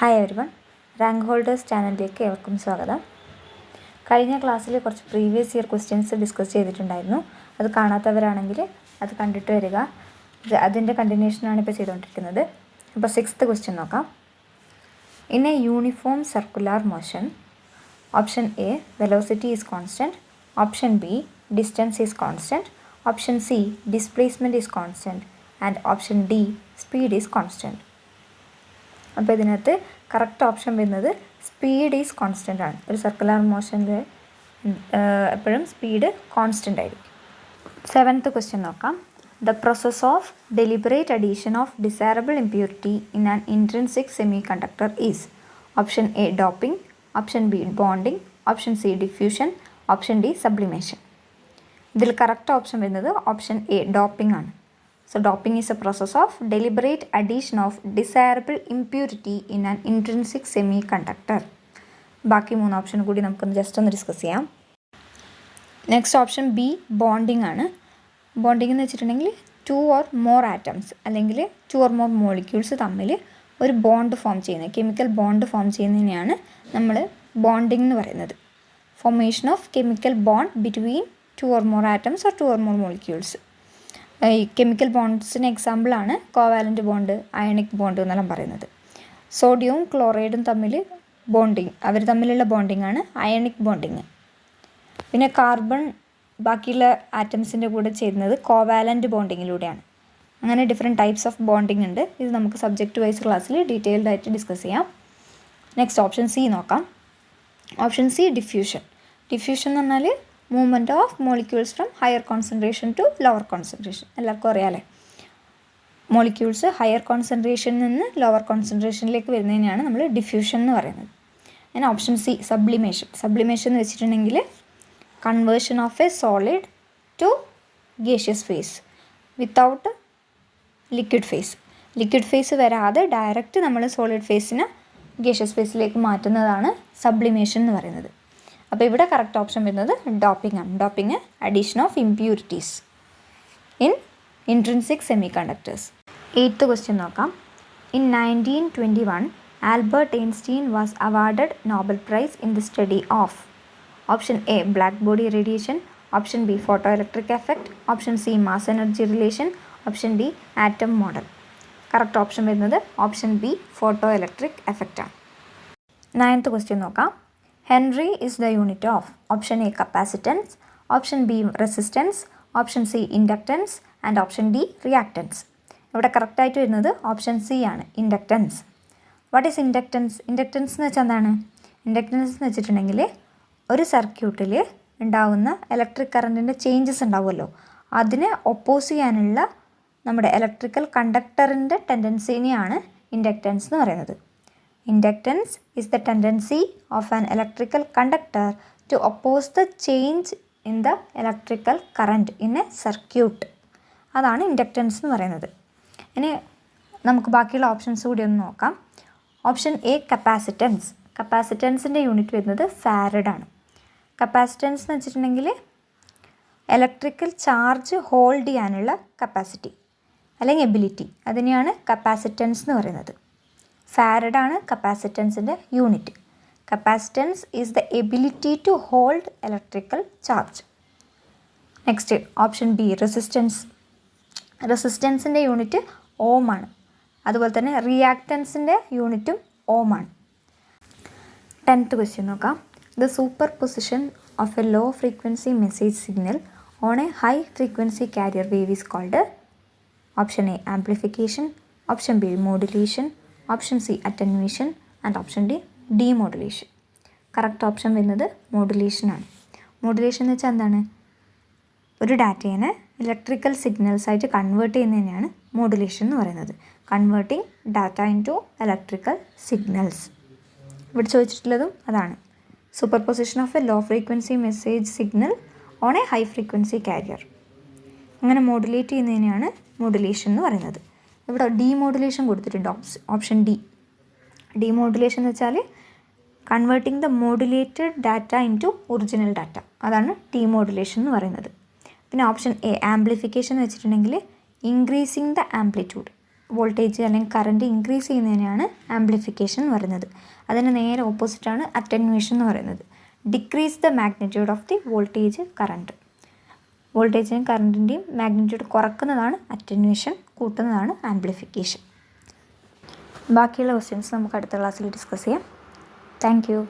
Hi everyone, rank holders ചാനലിലേക്ക് ഏവർക്കും സ്വാഗതം. കഴിഞ്ഞ ക്ലാസ്സിൽ കുറച്ച് പ്രീവിയസ് ഇയർ ക്വസ്റ്റ്യൻസ് ഡിസ്കസ് ചെയ്തിട്ടുണ്ടായിരുന്നു. അത് കാണാത്തവരാണെങ്കിൽ അത് കണ്ടിട്ട് വരിക. അതിൻ്റെ കണ്ടിന്യൂഷനാണ് ഇപ്പോൾ ചെയ്തുകൊണ്ടിരിക്കുന്നത്. അപ്പോൾ 6th ക്വസ്റ്റ്യൻ നോക്കാം. In A uniform circular motion, option A velocity is constant, option B distance is constant, option C displacement is constant and option D speed is constant. അപ്പോൾ ഇതിനകത്ത് കറക്റ്റ് ഓപ്ഷൻ വരുന്നത് സ്പീഡ് ഈസ് കോൺസ്റ്റൻ്റ് ആണ്. ഒരു circular മോഷനിൽ എപ്പോഴും speed constant ആയിരിക്കും. 7th question നോക്കാം. The process of deliberate addition of desirable impurity in an intrinsic semiconductor is option A doping, option B bonding, option C diffusion, option D sublimation. ഇതിൽ correct option വരുന്നത് option A doping ആണ്. So doping is a process of deliberate addition of desirable impurity in an intrinsic semiconductor. ബാക്കി 3 option കൂടി നമുക്കൊന്ന് just ഒന്ന് discuss ചെയ്യാം. Next option B bonding ആണ്. Bonding എന്ന് വെച്ചിട്ടുണ്ടെങ്കിൽ 2 or more atoms അല്ലെങ്കിൽ 2 or more molecules തമ്മിൽ ഒരു ബോണ്ട് ഫോം ചെയ്യുന്നത്, കെമിക്കൽ ബോണ്ട് ഫോം ചെയ്യുന്നതിനെയാണ് നമ്മൾ ബോണ്ടിങ് എന്ന് പറയുന്നത്. Formation of chemical bond between 2 or more atoms or 2 or more molecules. ഈ കെമിക്കൽ ബോണ്ട്സിന് എക്സാമ്പിളാണ് കോവാലൻ്റ് ബോണ്ട്, അയണിക് ബോണ്ട് എന്നെല്ലാം പറയുന്നത്. സോഡിയവും ക്ലോറൈഡും തമ്മിൽ ബോണ്ടിങ്, അവർ തമ്മിലുള്ള ബോണ്ടിങ് ആണ് അയണിക് ബോണ്ടിങ്. പിന്നെ കാർബൺ ബാക്കിയുള്ള ആറ്റംസിൻ്റെ കൂടെ ചെയ്യുന്നത് കോവാലൻ്റ് ബോണ്ടിങ്ങിലൂടെയാണ്. അങ്ങനെ ഡിഫറെൻറ്റ് ടൈപ്സ് ഓഫ് ബോണ്ടിങ് ഉണ്ട്. ഇത് നമുക്ക് സബ്ജക്റ്റ് വൈസ് ക്ലാസ്സിൽ ഡീറ്റെയിൽഡ് ആയിട്ട് ഡിസ്കസ് ചെയ്യാം. നെക്സ്റ്റ് ഓപ്ഷൻ സി നോക്കാം. Option C diffusion. ഡിഫ്യൂഷൻ എന്ന് പറഞ്ഞാൽ movement of molecules from higher concentration to lower concentration. എല്ലാവർക്കും അറിയാമല്ലേ, മോളിക്യൂൾസ് ഹയർ കോൺസെൻട്രേഷനിൽ നിന്ന് ലോവർ കോൺസെൻട്രേഷനിലേക്ക് വരുന്നതിനെയാണ് നമ്മൾ ഡിഫ്യൂഷൻ എന്ന് പറയുന്നത്. അങ്ങനെ ഓപ്ഷൻ സി സബ്ലിമേഷൻ. സബ്ലിമേഷൻ എന്ന് വെച്ചിട്ടുണ്ടെങ്കിൽ conversion of a solid to gaseous phase without liquid phase. Liquid phase വരാതെ ഡയറക്റ്റ് നമ്മൾ സോളിഡ് ഫേസിനെ ഗേഷ്യസ് ഫേസിലേക്ക് മാറ്റുന്നതാണ് സബ്ലിമേഷൻ എന്ന് പറയുന്നത്. അപ്പോൾ ഇവിടെ കറക്റ്റ് ഓപ്ഷൻ വരുന്നത് ഡോപ്പിംഗ് ആണ്. Doping addition of impurities in intrinsic semiconductors. 8th question നോക്കാം. In 1921 Albert Einstein was awarded Nobel prize in the study of option A black body radiation, option B photoelectric effect, option C mass energy relation, option D atom model. Correct option വരുന്നത് option B photoelectric effect ആണ്. 9th question നോക്കാം. Henry is the unit of option A capacitance, option B resistance, option C inductance and option D reactance. ഇവിടെ കറക്റ്റായിട്ട് വരുന്നത് option C ആണ്, inductance. What is inductance? Inductance എന്ന് വെച്ചാൽ എന്താണ്? Inductance എന്ന് വെച്ചിട്ടുണ്ടെങ്കിൽ ഒരു സർക്യൂട്ടിൽ ഉണ്ടാകുന്ന ഇലക്ട്രിക് കറൻറ്റിൻ്റെ ചേഞ്ചസ് ഉണ്ടാവുമല്ലോ, അതിനെ ഒപ്പോസ് ചെയ്യാനുള്ള നമ്മുടെ ഇലക്ട്രിക്കൽ കണ്ടക്ടറിൻ്റെ ടെൻഡൻസിനെയാണ് ഇൻഡക്റ്റൻസ് എന്ന് പറയുന്നത്. Inductance is the tendency of an electrical conductor to oppose the change in the electrical current in a circuit. അതാണ് ഇൻഡക്റ്റൻസ് എന്ന് പറയുന്നത്. ഇനി നമുക്ക് ബാക്കിയുള്ള ഓപ്ഷൻസ് കൂടി ഒന്ന് നോക്കാം. Option A capacitance. കപ്പാസിറ്റൻസിൻ്റെ യൂണിറ്റ് വരുന്നത് ഫാരഡ് ആണ്. കപ്പാസിറ്റൻസ് എന്ന് വെച്ചിട്ടുണ്ടെങ്കിൽ ഇലക്ട്രിക്കൽ ചാർജ് ഹോൾഡ് ചെയ്യാനുള്ള കപ്പാസിറ്റി അല്ലെങ്കിൽ എബിലിറ്റി, അതിനെയാണ് കപ്പാസിറ്റൻസ് എന്ന് പറയുന്നത്. ഫാരഡ് ആണ് കപ്പാസിറ്റൻസിൻ്റെ unit. Capacitance is the ability to hold electrical charge. Next option B resistance. റെസിസ്റ്റൻസിൻ്റെ യൂണിറ്റ് ഓം ആണ്. അതുപോലെ തന്നെ റിയാക്റ്റൻസിൻ്റെ യൂണിറ്റും ഓം ആണ്. 10th ക്വസ്റ്റ്യൻ നോക്കാം. The superposition of a low frequency message signal on a high frequency carrier wave is called option A amplification, option B modulation, option C attenuation and option D demodulation. Correct option വരുന്നത് മോഡുലേഷനാണ്. Modulation എന്ന് വെച്ചാൽ എന്താണ്? ഒരു ഡാറ്റയെ electrical signals ആയിട്ട് convert ചെയ്യുന്നതിനെയാണ് modulation എന്ന് പറയുന്നത്. Converting data into electrical signals. ഇവിടെ ചോദിച്ചിട്ടുള്ളതും അതാണ്. Superposition of a low frequency message signal on a high frequency carrier. അങ്ങനെ മോഡുലേറ്റ് ചെയ്യുന്നതിനെയാണ് മോഡുലേഷൻ എന്ന് പറയുന്നത്. ഇവിടെ ഡീമോഡുലേഷൻ കൊടുത്തിട്ടുണ്ട്, ഓപ്ഷൻ ഡി. ഡീമോഡുലേഷൻ എന്ന് വെച്ചാൽ converting the modulated data into original data, അതാണ് ഡീമോഡുലേഷൻ എന്ന് പറയുന്നത്. പിന്നെ ഓപ്ഷൻ എ ആംപ്ലിഫിക്കേഷൻ എന്ന് വെച്ചിട്ടുണ്ടെങ്കിൽ ഇൻക്രീസിങ് ദ ആംപ്ലിറ്റ്യൂഡ്, വോൾട്ടേജ് അല്ലെങ്കിൽ കറണ്ട് ഇൻക്രീസ് ചെയ്യുന്നതിനെയാണ് ആംപ്ലിഫിക്കേഷൻ എന്ന് പറയുന്നത്. അതിന് നേരെ ഓപ്പോസിറ്റാണ് അറ്റൻവേഷൻ എന്ന് പറയുന്നത്. Decrease the magnitude of the voltage current. വോൾട്ടേജിനും കറണ്ടിൻ്റെയും മാഗ്നിറ്റ്യൂഡ് കുറക്കുന്നതാണ് അറ്റൻവേഷൻ, കൂട്ടുന്നതാണ് ആംപ്ലിഫിക്കേഷൻ. ബാക്കിയുള്ള ക്വസ്റ്റ്യൻസ് നമുക്ക് അടുത്ത ക്ലാസ്സിൽ ഡിസ്കസ് ചെയ്യാം. Thank U.